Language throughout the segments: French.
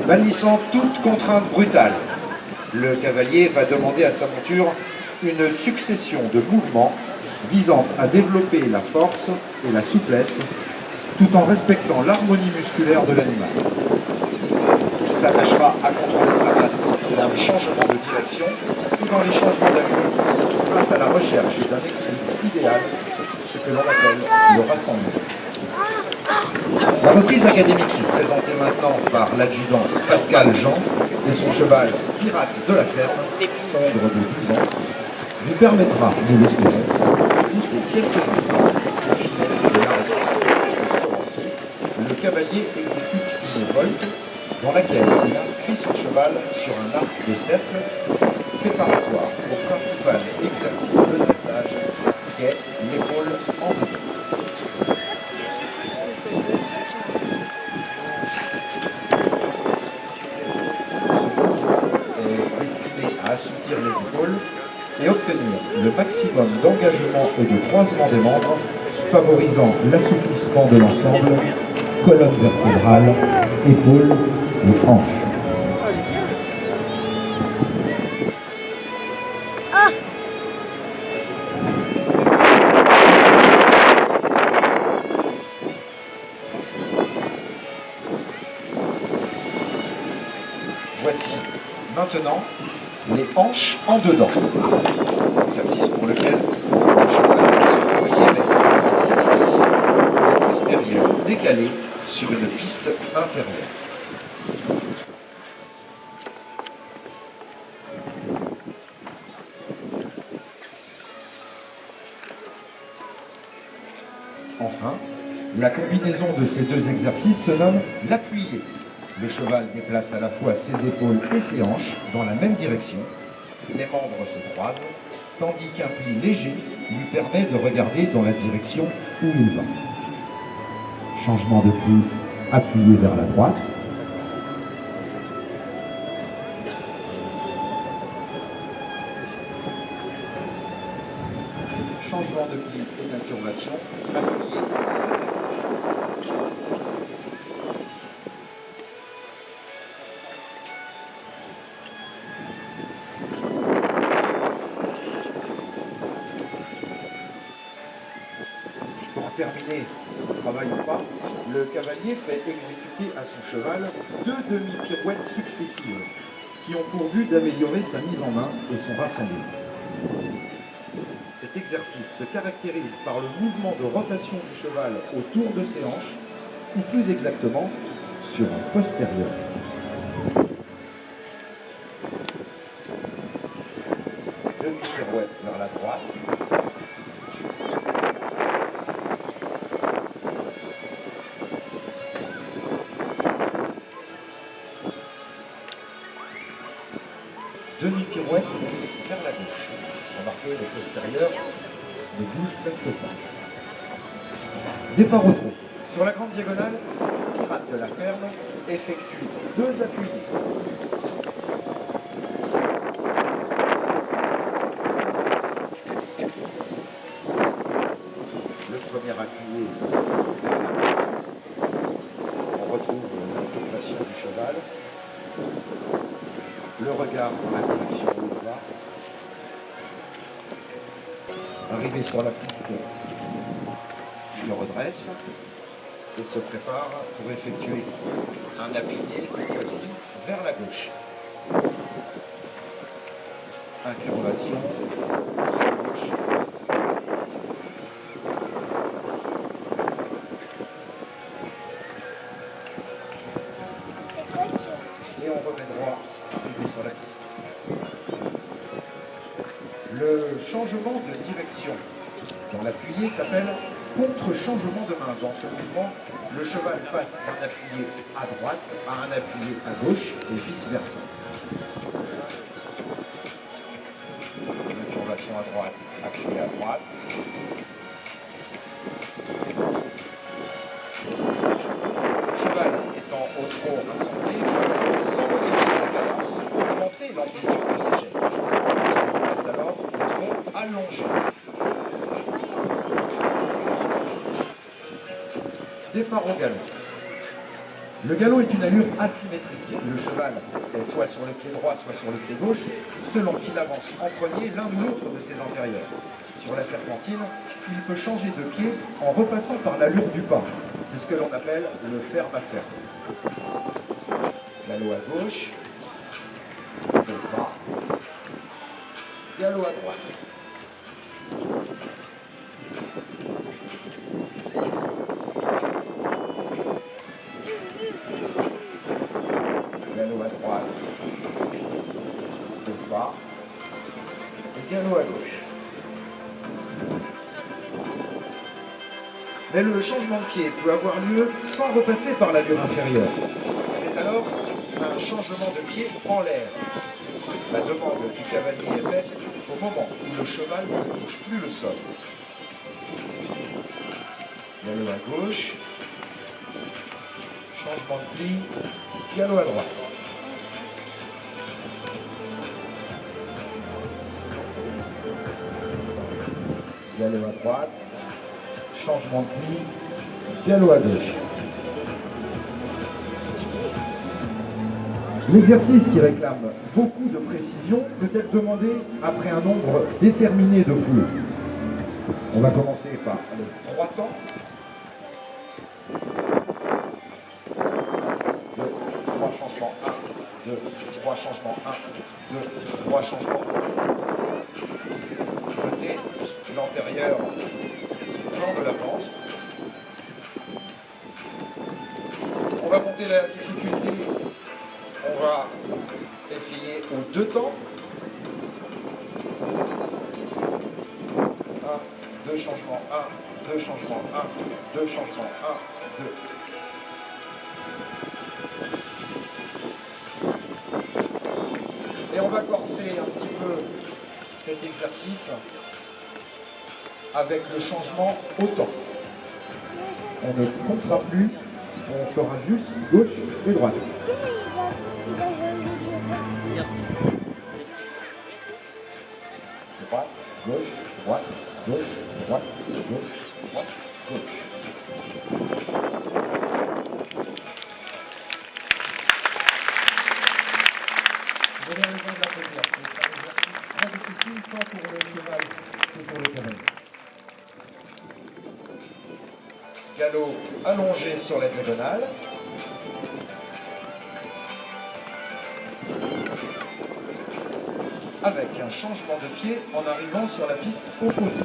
Bannissant toute contrainte brutale, le cavalier va demander à sa monture une succession de mouvements visant à développer la force et la souplesse tout en respectant l'harmonie musculaire de l'animal. Il s'attachera à contrôler sa masse dans les changements de direction ou dans les changements d'allure grâce à la recherche d'un équilibre idéal, ce que l'on appelle le rassemblement. La reprise académique présentée maintenant par l'adjudant Pascal Jean et son cheval Pirate de la Ferme, ombre de 12 ans, vous permettra, nous l'espérons, d'écouter quelques instants la finesse de la reprise. Pour commencer, le cavalier exécute une volte dans laquelle il inscrit son cheval sur un arc de cercle préparatoire au principal exercice de dressage qu'est l'épaule en dedans. À assouplir les épaules et obtenir le maximum d'engagement et de croisement des membres, favorisant l'assouplissement de l'ensemble, colonne vertébrale, épaules et hanches. Voici maintenant les hanches en dedans. Exercice pour lequel le cheval va se déployer avec cette fois-ci le postérieur décalé sur une piste intérieure. Enfin, la combinaison de ces deux exercices se nomme l'appuyé. Le cheval déplace à la fois ses épaules et ses hanches dans la même direction. Les membres se croisent, tandis qu'un pli léger lui permet de regarder dans la direction où il va. Changement de pli, appuyé vers la droite. Changement de pli et d'incurvation, appuyé. Pour terminer son travail ou pas, le cavalier fait exécuter à son cheval 2 demi-pirouettes successives qui ont pour but d'améliorer sa mise en main et son rassemblement. Cet exercice se caractérise par le mouvement de rotation du cheval autour de ses hanches, ou plus exactement sur un postérieur. Demi-pirouette vers la droite. Demi-pirouette vers la gauche. Remarquez, le postérieur ne bouge presque pas. Départ au trot. Sur la grande diagonale, Pirate de la Ferme effectue 2 appuyés. Le premier appuyé, on retrouve l'incurvation du cheval. Le regard dans la direction où il va. Arrivé sur la piste, il le redresse et se prépare pour effectuer un appuyé, cette fois-ci, vers la gauche. Incurvation, gauche. Et on remet droit, arrivé sur la piste. Le changement de direction dans l'appuyé s'appelle contre-changement de main. Dans ce mouvement, le cheval passe d'un appuyé à droite à un appuyé à gauche et vice-versa. Incurvation à droite, appuyé à droite. Le cheval étant au trot rassemblé, sans modifier sa cadence, augmenter l'amplitude de ses gestes. Il se replace alors au trot allongé. Départ au galop. Le galop est une allure asymétrique. Le cheval est soit sur le pied droit, soit sur le pied gauche, selon qu'il avance en premier l'un ou l'autre de ses antérieurs. Sur la serpentine, il peut changer de pied en repassant par l'allure du pas. C'est ce que l'on appelle le ferme à ferme. Galop à gauche, de pas, galop à droite. Galop à droite, de pas, et galop à gauche. Mais le changement de pied peut avoir lieu sans repasser par l'allure inférieure. C'est alors un changement de pied en l'air. La demande du cavalier est faite au moment où le cheval ne touche plus le sol. Galop à gauche, changement de pli, galop à droite. Galop à droite, changement de pli, galop à gauche. L'exercice qui réclame beaucoup de précision peut être demandé après un nombre déterminé de foules. On va commencer par les 3 temps. 3 changements, 1, 2, 3 changements, 1, 2, 3 changements. Côté l'antérieur, flanc de la panse. On va monter la difficulté. On va essayer aux 2 temps. 1, 2 changements, 1, 2 changements, 1, 2 changements, 1, 2. Et on va corser un petit peu cet exercice avec le changement au temps. On ne comptera plus, on fera juste gauche et droite. Droite, gauche, droite, gauche, droite, gauche, droite, gauche. Vous avez raison de l'applaudir. C'est un exercice très difficile tant pour le cheval que pour le cavalier. Galop allongé sur la diagonale. Avec un changement de pied en arrivant sur la piste opposée.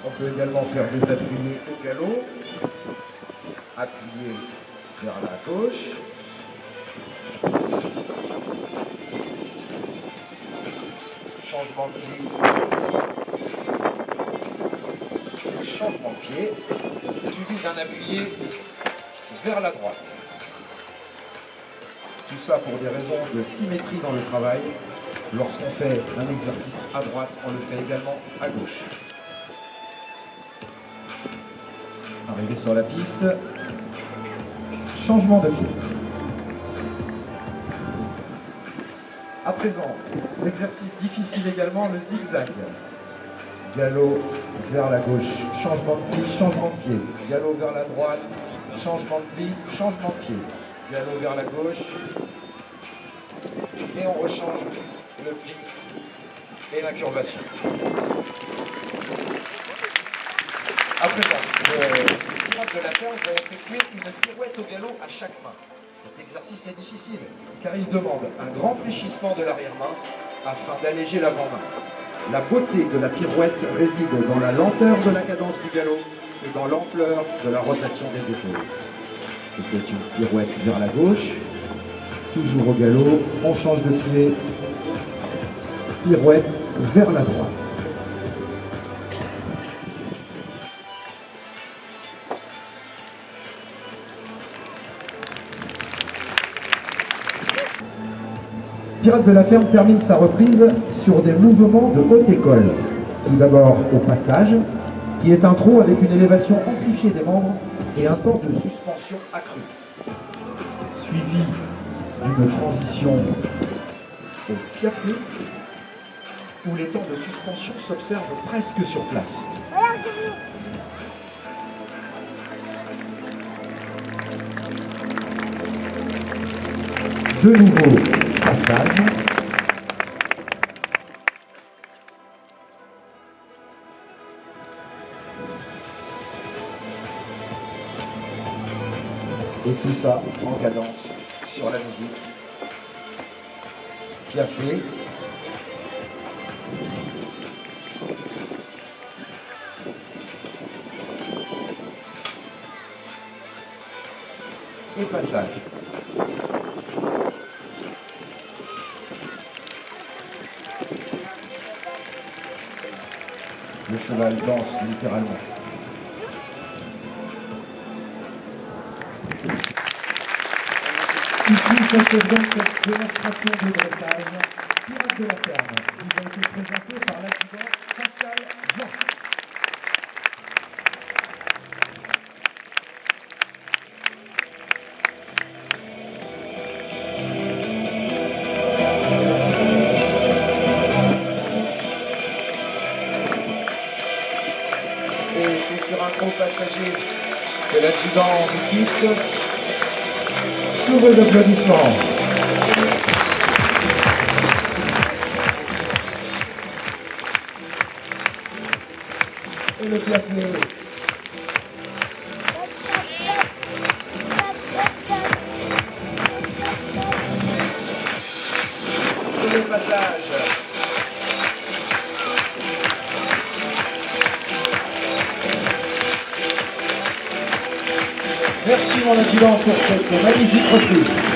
On peut également faire des appuyés au galop, appuyer vers la gauche, changement de pied. Changement de pied, suivi d'un appuyé vers la droite. Tout ça pour des raisons de symétrie dans le travail. Lorsqu'on fait un exercice à droite, on le fait également à gauche. Arrivé sur la piste, changement de pied. À présent, l'exercice difficile également, le zigzag. Galop vers la gauche, changement de pli, changement de pied. Galop vers la droite, changement de pli, changement de pied. Galop vers la gauche. Et on rechange le pli et l'incurvation. À présent, le pirate de la ferme va effectuer une pirouette au galop à chaque main. Cet exercice est difficile car il demande un grand fléchissement de l'arrière-main afin d'alléger l'avant-main. La beauté de la pirouette réside dans la lenteur de la cadence du galop et dans l'ampleur de la rotation des épaules. C'était une pirouette vers la gauche, toujours au galop, on change de pied, pirouette vers la droite. Pirate de la ferme termine sa reprise sur des mouvements de haute école. Tout d'abord au passage, qui est un trot avec une élévation amplifiée des membres et un temps de suspension accru. Suivi d'une transition au piafé, où les temps de suspension s'observent presque sur place. De nouveau, passage. Et tout ça en cadence sur la musique. Piafé. Et passage. Le cheval danse littéralement. Ici s'achève donc cette démonstration de dressage. Pirate de la ferme vous a été présenté par l'adjudant Pascal Blanc. Et c'est sur un gros passager que l'adjudant vous quitte. Sous vos applaudissements. Et le piafé. Et le passage. Merci mon adjudant pour cette magnifique reprise.